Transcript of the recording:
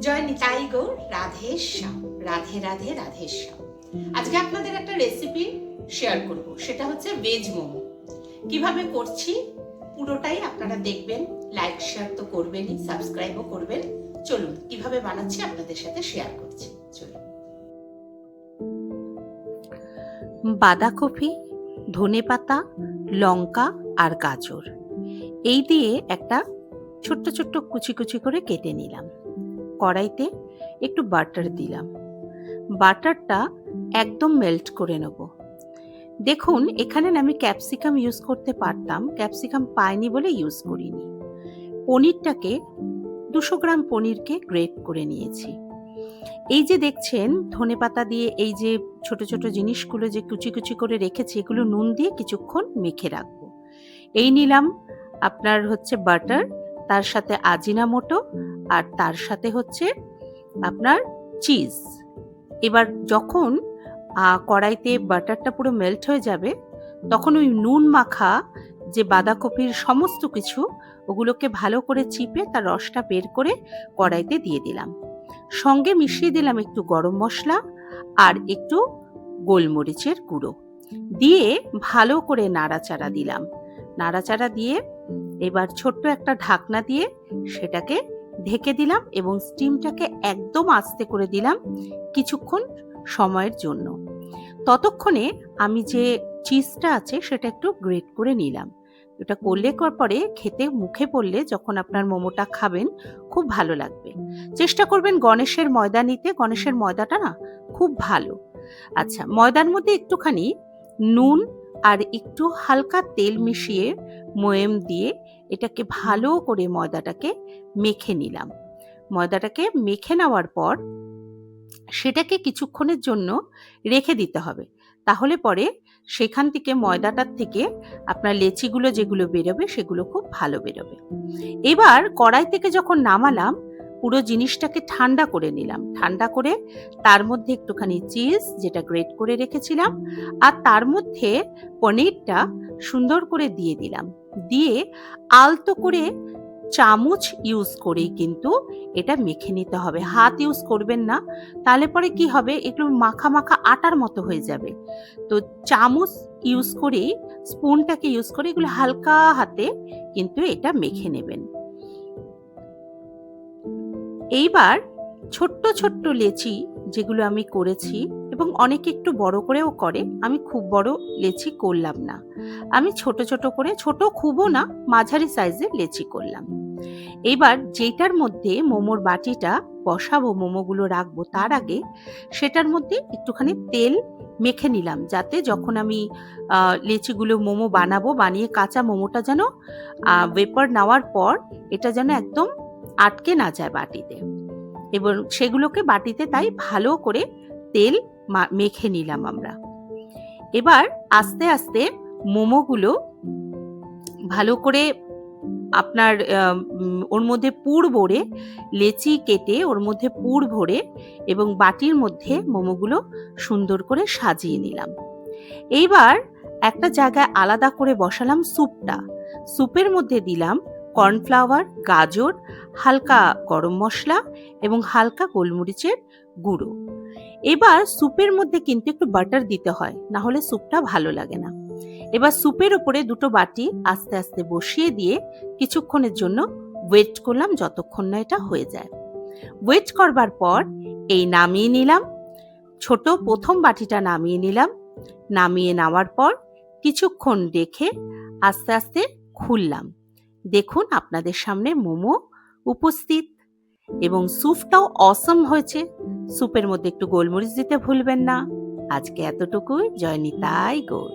জয় নিতাই গৌর, রাধে শ্যাম। রাধে রাধে রাধে শ্যাম। আজকে আপনাদের একটা রেসিপি শেয়ার করব, সেটা হচ্ছে ভেজ মোমো। কিভাবে করছি পুরোটাই আপনারা দেখবেন। লাইক শেয়ার তো করবেনই, সাবস্ক্রাইবও করবেন। চলুন কিভাবে বানাচ্ছি আপনাদের সাথে শেয়ার করছি। চলুন। বাঁধাকপি, ধনেপাতা, লঙ্কা আর গাজর এই দিয়ে একটা ছোট্ট ছোট্ট কুচি কুচি করে কেটে নিলাম। কড়াইতে একটু বাটার দিলাম। বাটারটা একদম মেল্ট করে নেব। দেখুন এখানে আমি ক্যাপসিকাম ইউজ করতে পারতাম, ক্যাপসিকাম পাইনি বলে ইউজ করিনি। পনিরটাকে 200 গ্রাম পনিরকে গ্রেট করে নিয়েছি। এই যে দেখছেন ধনেপাতা দিয়ে এই যে ছোট ছোট জিনিসগুলো যে কুচি কুচি করে রেখেছি, এগুলো নুন দিয়ে কিছুক্ষণ মেখে রাখবো। এই নিলাম আপনার হচ্ছে বাটার, তার সাথে আজিনামোটো, আর তার সাথে হচ্ছে আপনার চিজ। এবার যখন কড়াইতে বাটারটা পুরো মেল্ট হয়ে যাবে, তখন ওই নুন মাখা যে বাঁধাকপির সমস্ত কিছু, ওগুলোকে ভালো করে চিপে তার রসটা বের করে কড়াইতে দিয়ে দিলাম। সঙ্গে মিশিয়ে দিলাম একটু গরম মশলা আর একটু গোলমরিচের গুঁড়ো দিয়ে ভালো করে নাড়াচাড়া দিলাম। নাড়াচাড়া দিয়ে এবার ছোট্ট একটা ঢাকনা দিয়ে সেটাকে ঢেকে দিলাম এবং স্টিমটাকে একদম আস্তে করে দিলাম কিছুক্ষণ সময়ের জন্য। ততক্ষণে আমি যে চিজটা আছে সেটা একটু গ্রেট করে নিলাম। এটা করলে পরে খেতে মুখে পড়লে যখন আপনার মোমোটা খাবেন খুব ভালো লাগবে। চেষ্টা করবেন গণেশের ময়দা নিতে, গণেশের ময়দাটা না খুব ভালো। আচ্ছা, ময়দার মধ্যে একটুখানি নুন আর একটু হালকা তেল মিশিয়ে ময়াম দিয়ে এটাকে ভালো করে ময়দাটাকে মেখে নিলাম। ময়দাটাকে মেখে নেওয়ার পর সেটাকে কিছুক্ষণের জন্য রেখে দিতে হবে। তাহলে পরে সেখান থেকে ময়দাটার থেকে আপনার লেচিগুলো যেগুলো বেরোবে সেগুলো খুব ভালো বেরোবে। এবার কড়াই থেকে যখন নামালাম, পুরো জিনিসটাকে ঠান্ডা করে নিলাম। ঠান্ডা করে তার মধ্যে একটুখানি চিজ যেটা গ্রেট করে রেখেছিলাম আর তার মধ্যে পনিরটা সুন্দর করে দিয়ে দিলাম। দিয়ে আলতো করে চামচ ইউজ করেই কিন্তু এটা মেখে নিতে হবে। হাত ইউজ করবেন না, তাহলে পরে কি হবে, একটু মাখা মাখা আটার মতো হয়ে যাবে। তো চামচ ইউজ করেই, স্পুনটাকে ইউজ করে এগুলো হালকা হাতে কিন্তু এটা মেখে নেবেন। এইবার ছোট্ট ছোট্ট লেচি যেগুলো আমি করেছি, এবং অনেকে একটু বড় করেও করে, আমি খুব বড় লেচি করলাম না, আমি ছোট ছোট করে, ছোট খুবও না, মাঝারি সাইজের লেচি করলাম। এবার যেটার মধ্যে মোমোর বাটিটা বসাবো, মোমোগুলো রাখবো, তার আগে সেটার মধ্যে একটুখানি তেল মেখে নিলাম, যাতে যখন আমি লেচিগুলো মোমো বানাবো, বানিয়ে কাঁচা মোমোটা যেন ভেপার নেওয়ার পর এটা যেন একদম আটকে না যায় বাটিতে। এবং সেগুলোকে বাটিতে তাই ভালো করে তেল মেখে নিলাম আমরা। এবার আস্তে আস্তে মোমোগুলো ভালো করে আপনার ওর মধ্যে পুর ভরে, লেচি কেটে ওর মধ্যে পুর ভরে এবং বাটির মধ্যে মোমোগুলো সুন্দর করে সাজিয়ে নিলাম। এইবার একটা জায়গায় আলাদা করে বসালাম স্যুপটা। স্যুপের মধ্যে দিলাম কর্নফ্লাওয়ার, গাজর, হালকা গরম মশলা এবং হালকা গোলমরিচের গুঁড়ো। এবার স্যুপের মধ্যে কিন্তু একটু বাটার দিতে হয়, না হলে স্যুপটা ভালো লাগে না। এবার স্যুপের উপরে দুটো বাটি আস্তে আস্তে বসিয়ে দিয়ে কিছুক্ষণের জন্য ওয়েট করলাম, যতক্ষণ না এটা হয়ে যায়। ওয়েট করবার পর এই নামিয়ে নিলাম। ছোট প্রথম বাটিটা নামিয়ে নিলাম। নামিয়ে নেওয়ার পর কিছুক্ষণ রেখে আস্তে আস্তে খুললাম। দেখুন আপনাদের সামনে মোমো উপস্থিত, এবং স্যুপটাও অসম হয়েছে। স্যুপের মধ্যে একটু গোলমরিচ দিতে ভুলবেন না। আজকে এতটুকুই। জয় নিতাই গৌর।